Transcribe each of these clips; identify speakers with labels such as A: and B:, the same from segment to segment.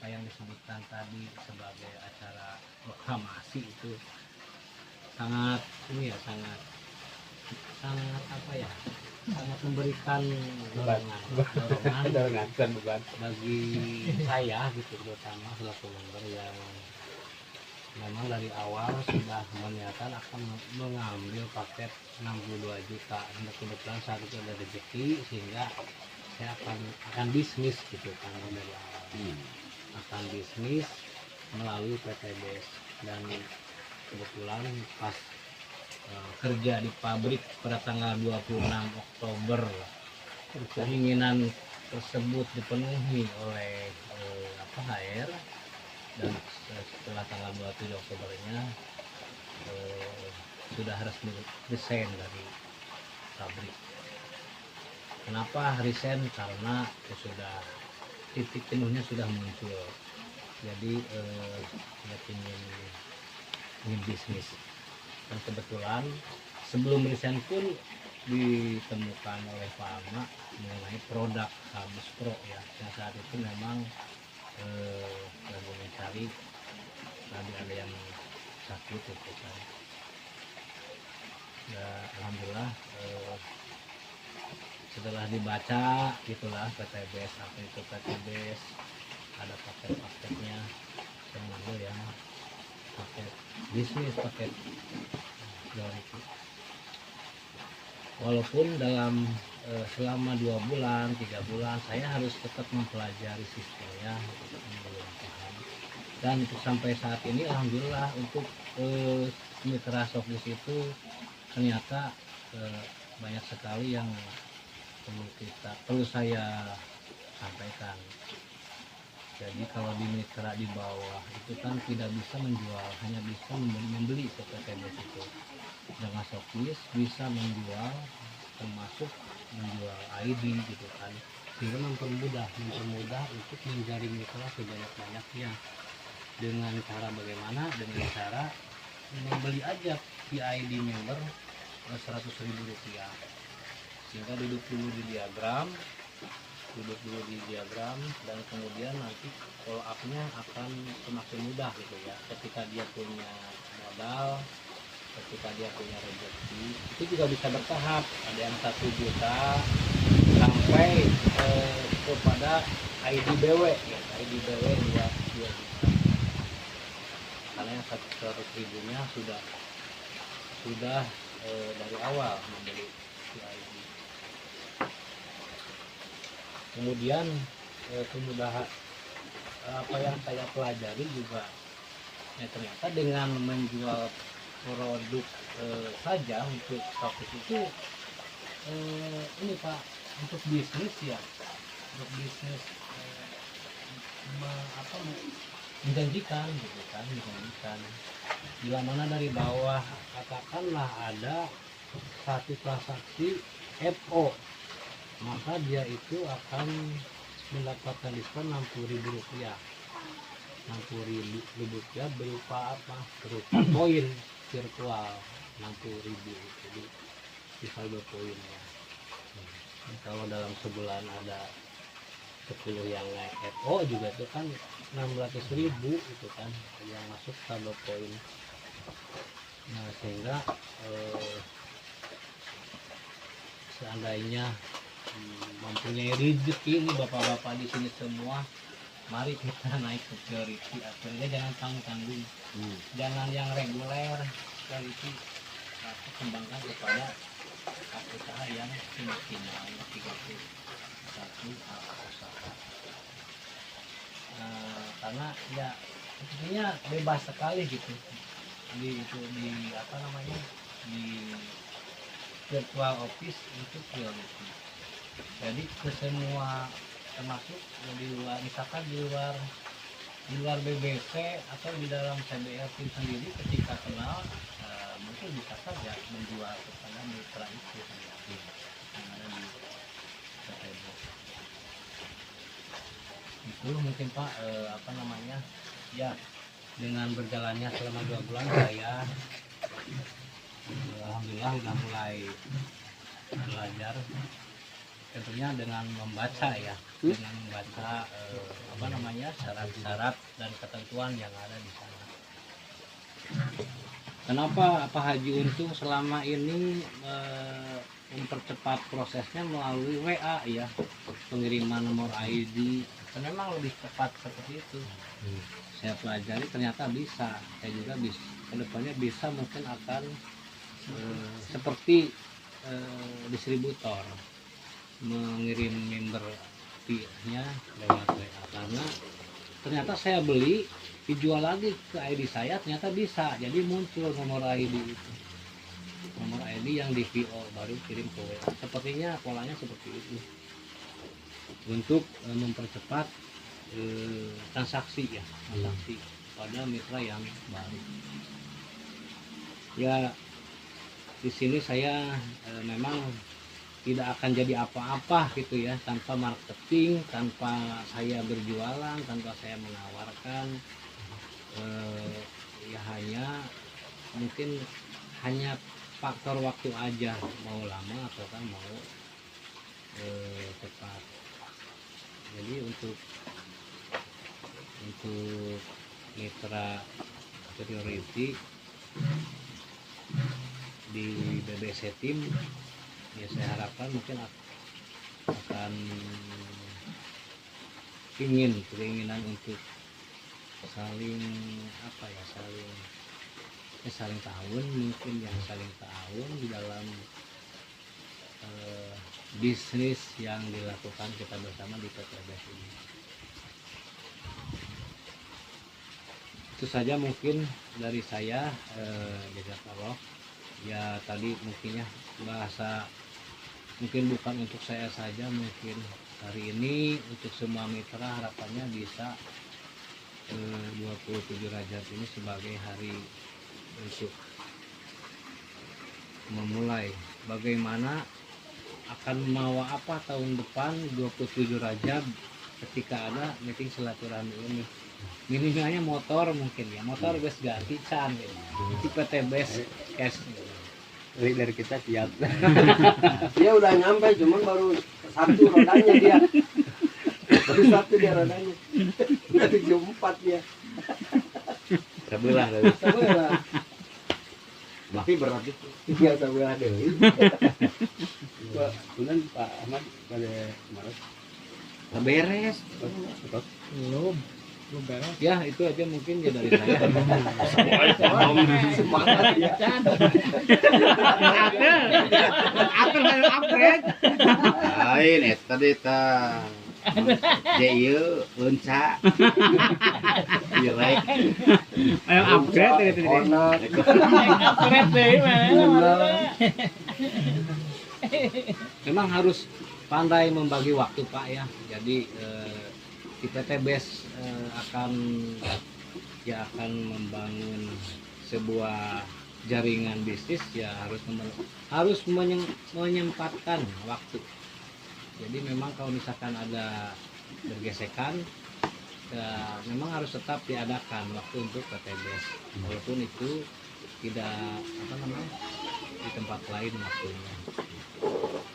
A: apa yang disebutkan tadi sebagai acara proklamasi itu sangat ini ya, sangat sangat apa ya, sangat memberikan dorongan
B: beban.
A: bagi saya gitu, terutama selaku member yang memang dari awal sudah meniatkan akan mengambil paket 62 juta. Dan kebetulan saat itu ada rezeki sehingga saya akan bisnis gitu kan dari awal. Akan bisnis melalui PTBS, dan kebetulan pas kerja di pabrik pada tanggal 26 Oktober keinginan tersebut dipenuhi oleh HR, dan setelah tanggal 27 Oktobernya sudah resmi resign dari pabrik. Kenapa resign? Karena sudah titik jenuhnya sudah muncul. Jadi dia ingin bisnis. Dan kebetulan sebelum resign pun ditemukan oleh Pak Ama mengenai produk Habis Pro ya. Yang saat itu memang lagi mencari, tadi ada yang sakit itu kan. Ya, alhamdulillah setelah dibaca gitulah PTBS, apa itu PTBS, ada paket-paketnya, yang mana yang paket bisnis, paket itu. Walaupun dalam selama 2 bulan 3 bulan saya harus tetap mempelajari sistemnya, belum paham. Dan sampai saat ini alhamdulillah untuk mitra Sofis itu ternyata banyak sekali yang perlu saya sampaikan. Jadi kalau di mitra di bawah itu kan tidak bisa menjual, hanya bisa membeli ke PTBS itu. Dengan Sofis bisa menjual, termasuk menjual ID gitu kan, sehingga mempermudah untuk menjaring mitra sebanyak-banyaknya. Dengan cara bagaimana? Dengan cara membeli aja PID member 100.000 rupiah, sehingga duduk dulu di diagram, dan kemudian nanti follow up-nya akan semakin mudah gitu ya. Ketika dia punya modal, ketika dia punya rezeki, itu juga bisa bertahap. Ada yang 1 juta sampai kepada ID BW ya, ID BW 2 juta, karena yang 100.000-nya sudah dari awal membeli ID. Kemudian kemudahan apa yang saya pelajari juga ya, ternyata dengan menjual produk saja untuk Sofis itu ini Pak, untuk bisnis ya, untuk bisnis menjanjikan gitu kan, menjanjikan. Bila mana dari bawah katakanlah ada satu transaksi FO, maka dia itu akan mendapatkan diskon 60.000 rupiah. 60.000 rupiah berupa apa? Berupa poin virtual 60.000. Jadi di saldo poin ya. Kalau dalam sebulan ada 10 yang naik FO juga itu kan 600.000 itu kan yang masuk saldo poin. Nah, sehingga seandainya mempunyai rezeki ini bapak-bapak di sini semua, mari kita naik ke priority. Akhirnya jangan tanggung-tanggung, jangan yang reguler, priority kembangkan kepada usaha yang maksimal 31 usaha. Karena ya sepertinya bebas sekali gitu di apa namanya, di virtual office itu priority. Jadi ke semua, termasuk di luar, misalkan di luar BBC atau di dalam CBR tim sendiri, ketika kenal mungkin bisa saja menjual kepada mitra itu yang ada di PTBS. Itu mungkin Pak apa namanya ya, dengan berjalannya selama 2 bulan saya alhamdulillah udah mulai belajar tentunya dengan membaca ya, dengan membaca syarat-syarat dan ketentuan yang ada di sana. Kenapa Pak Haji Untung selama ini mempercepat prosesnya melalui WA ya, pengiriman nomor ID, dan memang lebih cepat seperti itu. Saya pelajari ternyata bisa, saya juga bisa kedepannya bisa mungkin akan seperti distributor mengirim member fee-nya lewat WA, karena ternyata saya beli dijual lagi ke ID saya ternyata bisa, jadi muncul nomor ID itu, nomor ID yang di VO baru kirim ke WA. Sepertinya polanya seperti itu untuk mempercepat transaksi ya, transaksi pada mitra yang baru. Ya di sini saya memang tidak akan jadi apa-apa gitu ya tanpa marketing, tanpa saya berjualan, tanpa saya menawarkan. Ya hanya mungkin hanya faktor waktu aja, mau lama atau kan mau cepat. Jadi untuk mitra priority di BBC Team ya, saya harapkan mungkin akan keinginan untuk saling tahun, mungkin yang saling tahun di dalam bisnis yang dilakukan kita bersama di PTBS ini. Itu saja mungkin dari saya. Jazakallah. Ya tadi mungkinnya bahasa mungkin bukan untuk saya saja, mungkin hari ini untuk semua mitra harapannya bisa 27 Rajab ini sebagai hari untuk memulai bagaimana akan membawa apa tahun depan 27 Rajab ketika ada meeting silaturahmi ini. Minimalnya motor mungkin ya, motor bes ganti can gitu. Di PTBS cash
B: dari kita siap.
C: Dia udah nyampe, cuman baru satu rodanya dia. Baru satu dia rodanya. Udah 74 dia.
B: Sebelah dari.
C: Sebelah.
B: Tapi berat itu.
C: Iya sebelah deh.
B: Kemudian Pak Ahmad pada kemarin
A: beres.
C: Belum beres.
A: Ya itu aja mungkin ya dari saya.
C: Semangat ya.
A: Atur baru upgrade.
B: lain eta teh ta jeu unca direk
A: Ayo upgrade itu.
C: Upgrade deh
A: Memang harus pandai membagi waktu Pak ya. Jadi di PTBS akan membangun sebuah jaringan bisnis ya, harus menyempatkan waktu. Jadi memang kalau misalkan ada bergesekan ya memang harus tetap diadakan waktu untuk PTBS, walaupun itu tidak di tempat lain waktunya,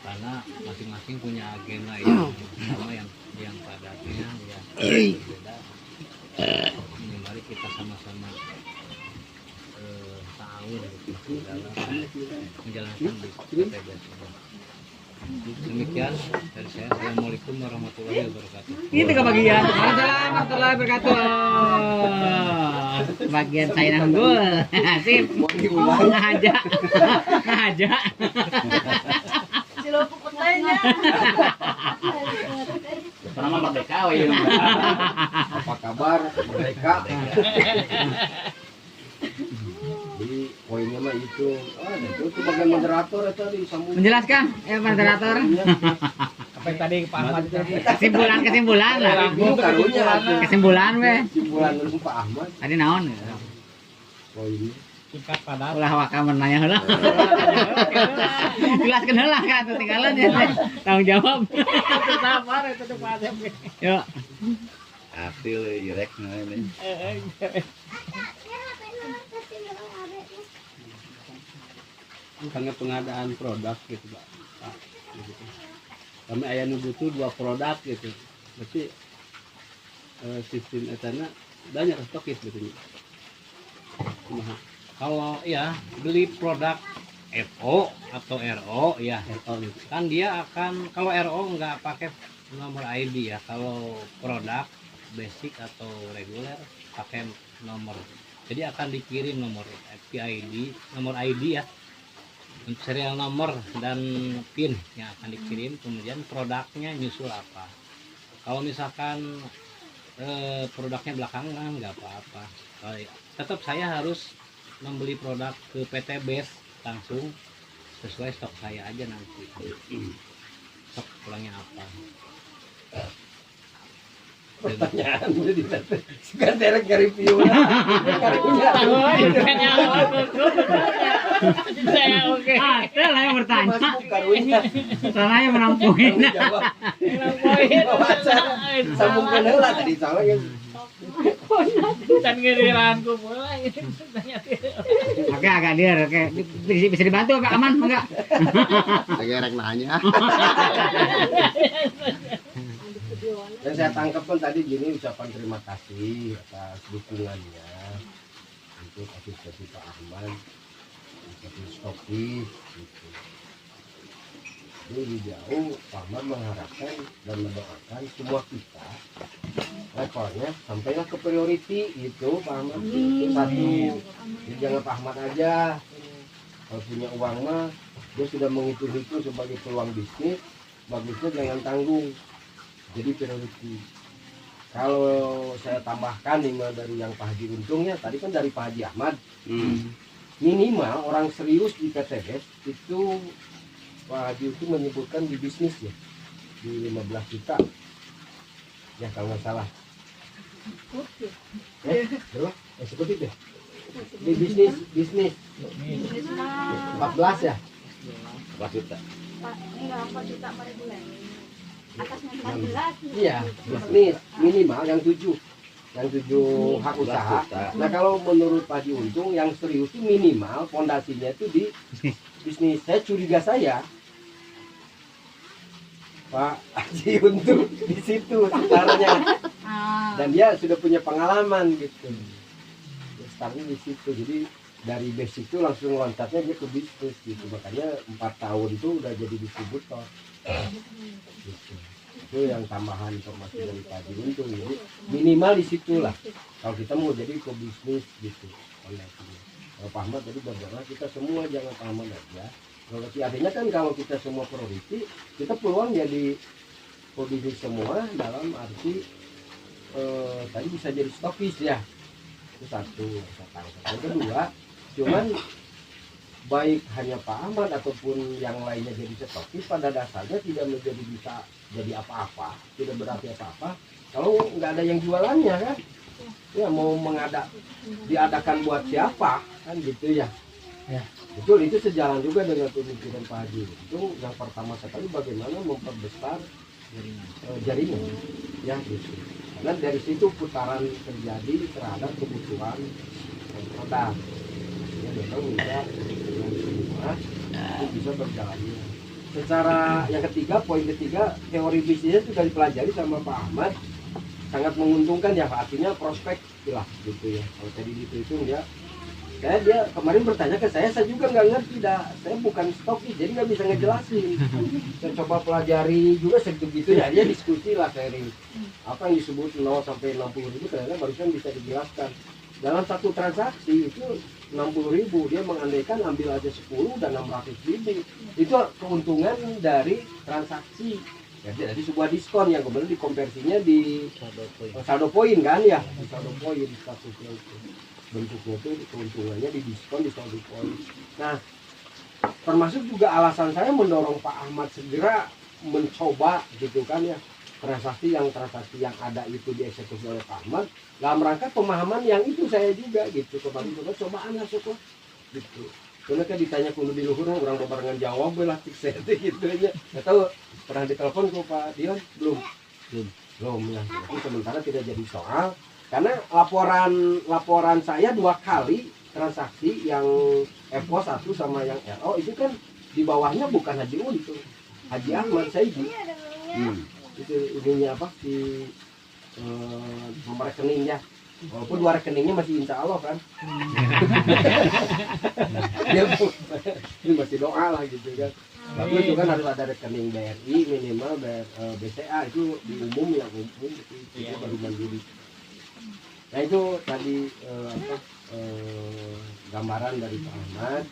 A: karena masing-masing punya agenda yang sama, yang padatnya ya berbeda. Ini mari kita sama-sama tahu gitu dalam menjalankan PTBS ini. Demikian dari saya. Assalamualaikum warahmatullahi wabarakatuh.
D: Ini kebagian. Waalaikumsalam warahmatullahi wabarakatuh. Bagian saya nanggul. Sip. Ngaja. Ngaja.
E: Cilupuk petainya.
B: sama merdeka we ieu
C: apa kabar mereka? Jadi poinnya mah itu itu bagian moderator itu disambung.
D: Menjelaskan ya moderator.
A: Apa yang tadi Pak Ahmad
D: Kesimpulan lah. Kesimpulan we.
C: Kesimpulan dulu Pak Ahmad.
D: Tadi naon?
C: Poinnya
A: singkat padat.
D: Ulah waka menanya heula. Jelaskeun heula kan tinggalan ya. Tanggung jawab.
A: Sabar itu tuh Pak Asep.
D: Yuk.
B: hasil direk ini
C: karena pengadaan produk gitu Pak. Gitu.
E: kami aya nu butuh 2 produk gitu. Berarti sistem etana banyak stokis gitu. Kumaha?
A: Kalau ya beli produk FO atau RO ya
E: Oh gitu.
A: kan dia akan, kalau RO nggak pakai nomor ID ya, kalau produk basic atau reguler pakai nomor, jadi akan dikirim nomor PID, nomor ID ya, serial nomor dan PIN yang akan dikirim, kemudian produknya nyusul apa. Kalau misalkan produknya belakangan nggak apa-apa. Tetap saya harus membeli produk ke PT Base langsung sesuai stok saya aja nanti. Stok pulangnya apa?
C: Pertanyaan jadi sekarang derek nge-review lah. Karunya.
D: Saya oke. Ada lah yang bertanya.
C: Masuk karunya.
D: Salahnya menampungin.
C: Jawab. Sambungkan heula tadi soalnya
F: Dan ngiriranku mulai.
D: Oke, agak dia, oke. Bisa dibantu apa aman enggak?
B: Lagi rek nanya.
C: yang saya tangkap kan tadi gini, ucapan terima kasih atas dukungannya untuk asosiasi Pak Ahmad, asosiasi stokis gitu. Jadi jauh Pak Ahmad mengharapkan dan mendoakan semua kita levelnya sampailah ke priority itu Pak Ahmad. Itu satu. Jadi jangan Pak Ahmad aja kalau punya uang mah dia sudah menghitung-hitung sebagai peluang bisnis, bagusnya jangan tanggung. Jadi priority. Kalau saya tambahkan nih dari yang Pak Haji untungnya tadi kan dari Pak Haji Ahmad, minimal orang serius di PTBS itu Pak Haji itu menyebutkan di bisnis ya di 15 juta ya kalau nggak salah. Berapa? Seperti itu. Di bisnis 14 ya.
B: 4 juta.
G: Enggak, 4 juta per bulan. Atasnya 14.
C: Iya, bisnis minimal yang 7 hak usaha. Nah kalau menurut Pak Haji Untung yang serius itu minimal fondasinya itu di bisnis. Saya curiga Pak Haji Untung di situ sebenarnya. Dan dia sudah punya pengalaman gitu. Startnya di situ. Jadi dari basic itu langsung loncatnya dia ke bisnis gitu. Makanya 4 tahun itu udah jadi distributor. Gitu. Itu yang tambahan informasi dari Pak Haji Untung. Jadi minimal di situlah. Kalau kita mau jadi ke bisnis gitu. Kalau Pak Ahmad tadi bagaimana kita semua jangan Pak Ahmad aja. Priority artinya kan kalau kita semua priority, kita peluang jadi bisnis semua dalam arti tadi bisa jadi stokis ya. Itu satu. Yang kedua, cuman baik hanya Pak Ahmad ataupun yang lainnya jadi stokis pada dasarnya tidak menjadi bisa jadi apa-apa, tidak berarti apa-apa kalau nggak ada yang jualannya kan. Ya mau diadakan buat siapa kan gitu ya.
A: Ya.
C: Betul, itu sejalan juga dengan pemikiran Pak Haji. Itu yang pertama sekali bagaimana memperbesar jaringan ya gitu. Karena dari situ putaran terjadi terhadap kebutuhan produk. Ya memang bisa dengan semua itu bisa berjalannya. Secara yang ketiga, poin ketiga, teori bisnisnya sudah dipelajari sama Pak Ahmad, sangat menguntungkan ya, artinya prospek lah gitu ya. Kalau tadi dihitung ya, dia kemarin bertanya ke saya juga nggak ngerti dah, saya bukan stokis jadi nggak bisa ngejelasin. Saya coba pelajari juga segitu ya, dia diskusi lah sharing apa yang disebut 0 sampai 60 ribu ternyata barusan bisa dijelaskan dalam satu transaksi itu 60 ribu, dia mengandaikan ambil aja 10 dan 600 ribu itu keuntungan dari transaksi ya, jadi sebuah diskon yang kemudian dikonversinya di saldo poin kan ya, di saldo poin statusnya itu bentuknya itu keuntungannya di diskon di saldo poin. Nah termasuk juga alasan saya mendorong Pak Ahmad segera mencoba gitu kan ya, transaksi yang ada itu dieksekusi oleh Pak Ahmad dalam rangka pemahaman yang itu saya juga gitu kemarin juga cobaan masuk lah gitu. Karena kan ditanya kudu di luhur orang barengan jawab lah saya gitu aja. Nggak tahu pernah ditelepon ke Pak Dion belum ya. Tapi sementara tidak jadi soal karena laporan saya 2 kali transaksi yang FO 1 sama yang RO itu kan di bawahnya bukan Haji Untung. Haji Ahmad Saidi. Itu ininya apa di nomor rekeningnya. Walaupun dua rekeningnya masih insya Allah kan. Dia ini masih doa lah gitu kan. Bagus itu kan harus ada rekening BRI minimal BCA itu di umum ya umum itu baru mandiri. Nah itu tadi gambaran dari Pak Ahmad.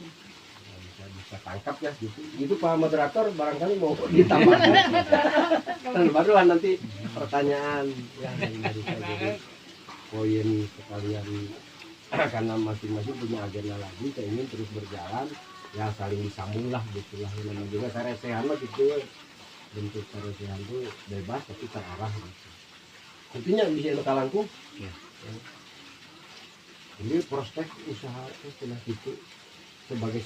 C: Bisa tangkap ya gitu. Itu Pak moderator barangkali mau ditambahkan. Dan barulah nanti pertanyaan yang dari saya poin sekalian karena masing-masing punya agenda lagi, saya ingin terus berjalan ya saling disambung lah gitulah. Namanya juga saresehan lah gitu, bentuk saresehan itu bebas tapi terarah gitu. Intinya bisa kalangku ya. Ini prospek usaha setelah itu sebagai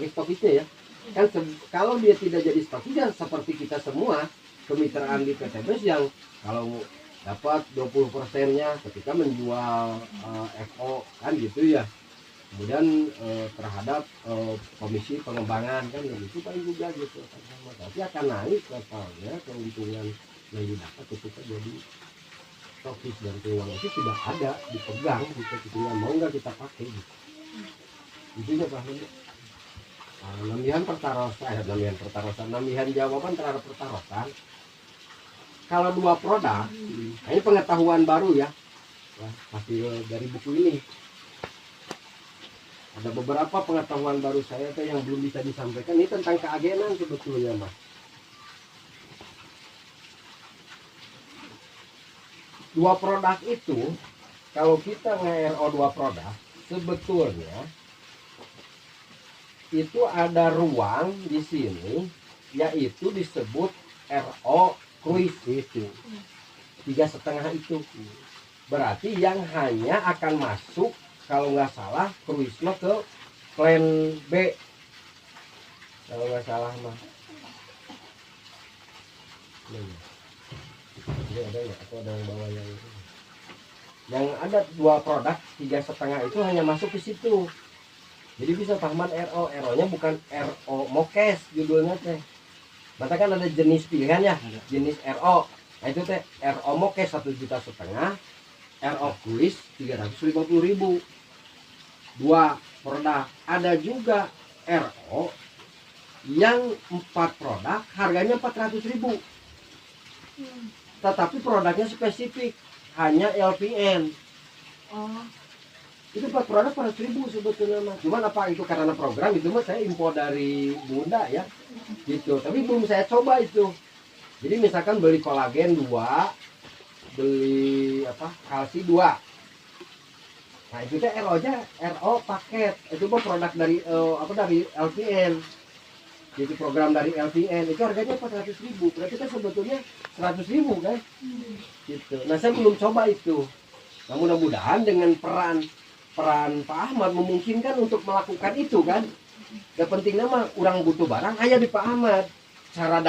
C: stokisnya ya kan kalau dia tidak jadi stokis ya seperti kita semua kemitraan di PTBS yang kalau dapat 20%-nya ketika menjual FO kan gitu ya, kemudian terhadap komisi pengembangan kan gitu kan juga gitu, tapi akan naik totalnya keuntungan yang didapat ketika jadi stokis dan keuangan itu tidak ada dipegang gitu, kita mau nggak kita pakai gitu. Intinya Pak Ahmad, namihan jawaban terhadap pertaruhan. Kalau dua produk, ini pengetahuan baru ya, hasil dari buku ini. Ada beberapa pengetahuan baru saya yang belum bisa disampaikan. Ini tentang keagenan sebetulnya Mas. Dua produk itu, kalau kita nge-RO dua produk, sebetulnya itu ada ruang di sini yaitu disebut RO cruise itu 3,5 itu berarti yang hanya akan masuk kalau nggak salah cruise ke plan B kalau nggak salah mah ini ada nggak atau ada yang bawa yang ada dua produk 3,5 itu hanya masuk ke situ. Jadi bisa pahaman RO-nya bukan RO Mokes judulnya teh. Maka kan ada jenis pilihan ya, jenis RO. Nah itu teh RO Mokes 1,5 juta, RO Kuis 350.000. Dua produk. Ada juga RO yang 4 produk harganya 400.000. Tetapi produknya spesifik, hanya LPN. Itu 4 produk 400.000 sebetulnya mah. Cuman apa itu karena program itu mah saya impor dari Bunda ya gitu, tapi belum saya coba itu. Jadi misalkan beli kolagen 2, beli apa kalsi 2, nah itu teh RO paket, itu mah produk dari dari LPN. Jadi program dari LPN itu harganya 400.000, berarti kan sebetulnya 100.000 kan gitu. Nah saya belum coba itu. Nah mudah-mudahan dengan peran Pak Ahmad memungkinkan untuk melakukan itu kan. Yang pentingnya mah orang butuh barang aya di Pak Ahmad. Cara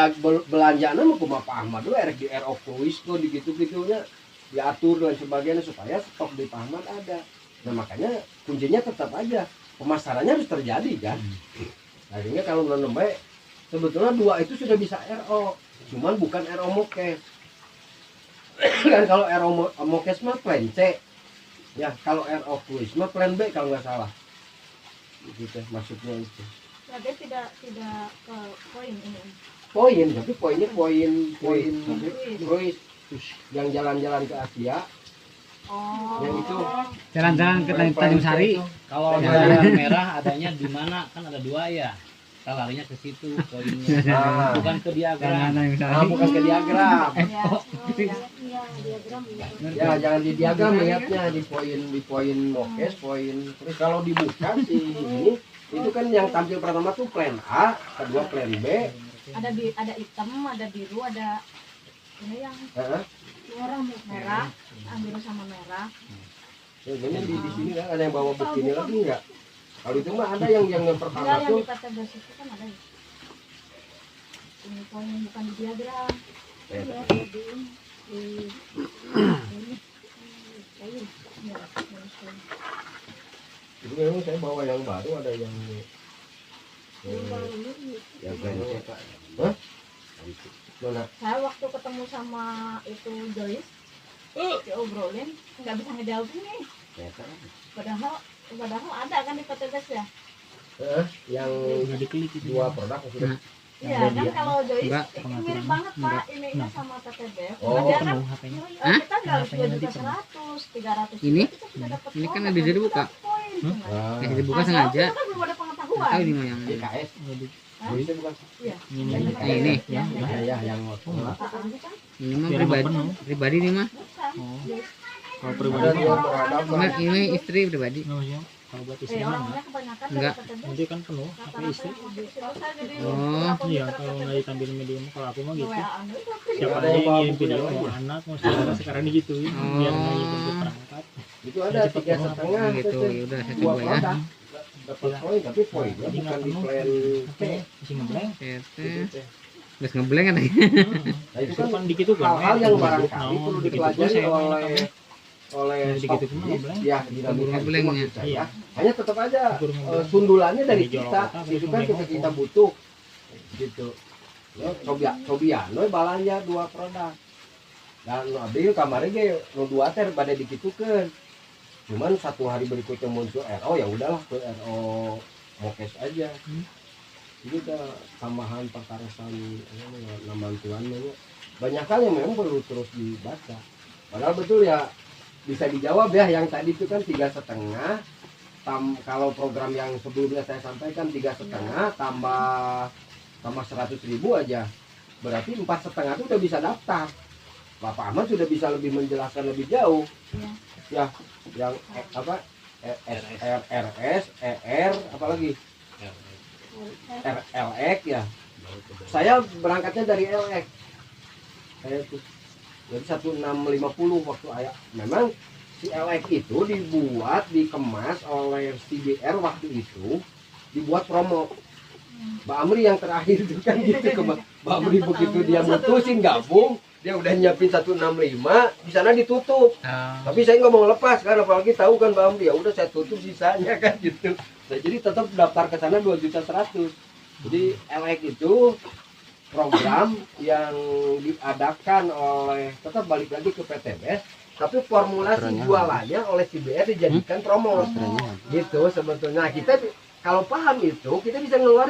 C: belanjana mah kumaha Pak Ahmad dulu di RO Cruise tuh di gitu-gitunya diatur dan sebagainya supaya stok di Pak Ahmad ada. Nah makanya kuncinya tetap aja pemasarannya harus terjadi kan. Nah sehingga kalau menurut sebetulnya 2 itu sudah bisa RO, cuman bukan RO Mokes. Kan kalau RO Mokes mah plan C. Ya kalau RO Cruise mah plan B kalau nggak salah. Gitu masuknya itu.
G: Ya dia tidak ke poin ini.
C: Poin, tapi poinnya poin Cruise yang jalan-jalan ke Asia. Yang itu
D: Jalan-jalan ke Tanjung Sari.
A: Kalau jalan merah adanya di mana? Kan ada 2 ya. Kita larinya ke situ poinnya. Bukan ke diagram.
C: Bukan ke diagram.
G: Iya, diagram.
C: Ya jangan di diagram lihatnya di poin Mokes, poin. Terus kalau dibuka sih ini itu kan yang tampil pertama tuh plan A, kedua plan B.
G: Ada hitam, ada biru, ada ini yang merah, biru sama merah.
C: Ya, ini di sini kan ada yang bawa begini lagi enggak? Kalau itu mah ada yang pertama
G: Enggak, yang
C: tuh
G: di PTBS itu kan ada. Ini poin bukan di diagram. Iya,
C: itu memang saya bawa yang baru ada yang
B: Ya kan.
C: Mana?
G: Saya waktu ketemu sama itu Joyce, diobrolin nggak bisa ngejawabin nih.
B: Ya kan.
G: Padahal ada kan di PTBS ya.
C: Yang
F: Udah diklik itu.
C: dua produk sudah.
G: Iya kan kalau Joyce
D: Enggak,
G: mirip banget Pak ininya sama PTBS.
C: Oh.
G: Dia kan
F: Penuh HP-nya.
D: Hah?
G: kita nggak harus 2.100.000, 300.
D: Ini?
G: Kita sudah dapat
D: Ini kan
G: poin,
D: habis
G: dapat
D: dibuka.
G: poin.
C: Ah.
D: Yang dibuka
G: Nah,
D: sengaja.
G: Kita kan belum ada pengetahuan.
D: Tahu ini mah yang
C: IKS.
G: Hah?
C: Bisa bukan?
G: Iya.
F: Ini
D: Ini.
G: Ya,
C: Ya, yang
D: ini mah
F: Biar
D: pribadi.
F: penuh.
D: Pribadi nih mah.
G: bukan.
F: Oh.
G: Joyce.
F: Kalau
C: Ada
F: pribadi
C: dua
F: mah
C: produk.
D: Ini istri pribadi.
F: nggak maksudnya. Kalau buat istri mah
G: Orang-orangnya kebanyakan
D: Enggak.
G: dari PTBS.
F: nanti kan penuh HP
G: Rata-rata
F: istri.
G: yang hobi. Terus saya jadi
D: Oh,
G: beberapa
F: Iya,
G: mitra
F: kalau nggak
G: PTBS.
F: ditampilin medium, kalau aku mah gitu.
G: WA-an itu.
F: Siapa
C: Ada
F: aja
C: yang
F: yang
C: bawa
F: ngirim
C: buku
F: video,
C: yang
F: mau
C: lain.
F: anak, mau saudara sekarang digituin, biar nggak ikut perangkat.
C: Itu ada 3,5
D: Gitu. Ya udah saya
C: dua
D: coba ya.
C: produk. Dapat poin tapi poinnya
F: Jadi
C: bukan
F: nggak
C: di
F: penuh.
C: plan P.
F: Masih ngeblank.
D: Tete. Terus ngeblank kan.
C: Nah, itu
F: Itu
C: kan
F: kan dikit tuh
C: hal-hal yang barangkali perlu dipelajari oleh
F: dikit
C: stok
F: itu mah ngeblank.
C: ya dinamika itu
D: Ngeblank,
C: maksud
D: ya.
C: saya.
F: Iya.
C: Hanya tetap aja
F: Ukur ngeblank.
C: sundulannya dari
F: Di Jawa
C: kita
F: Kota,
C: itu
F: besok
C: kan
F: ngeblank
C: kita
F: kok.
C: butuh gitu. Ya, cobian balanja dua produk. Dan abdi kamarnya ge nu dua teh bade dikitukeun. Cuman satu hari berikutnya muncul RO ya udahlah ke RO mokes aja. Jadi ke tambahan pertarusan nama tuannya banyak hal yang memang perlu terus dibaca. Padahal betul ya bisa dijawab ya yang tadi itu kan 3,5 kalau program yang sebelumnya saya sampaikan 3,5 tambah 100.000 aja berarti 4,5 itu udah bisa daftar. Bapak Ahmad sudah bisa lebih menjelaskan lebih jauh. Ya, yang apa RS, ER, apalagi LX ya. Saya berangkatnya dari LX. Saya tuh jadi 1650 waktu ayah. Memang si LX itu dibuat, dikemas oleh CBR waktu itu, dibuat promo. Mbak Amri yang terakhir itu kan gitu ke Mbak Amri begitu dia mutusin gabung, dia udah nyiapin 165, di sana ditutup. Tapi saya nggak mau lepas kan, apalagi tahu kan Mbak Amri, ya udah saya tutup sisanya kan gitu. Nah, jadi tetap daftar ke sana 2.100.000. Jadi LX itu program yang diadakan oleh tetap balik lagi ke PTBS, tapi formulasi jualannya oleh CBR dijadikan promo. Gitu sebetulnya. Kita kalau paham itu kita bisa ngeluarin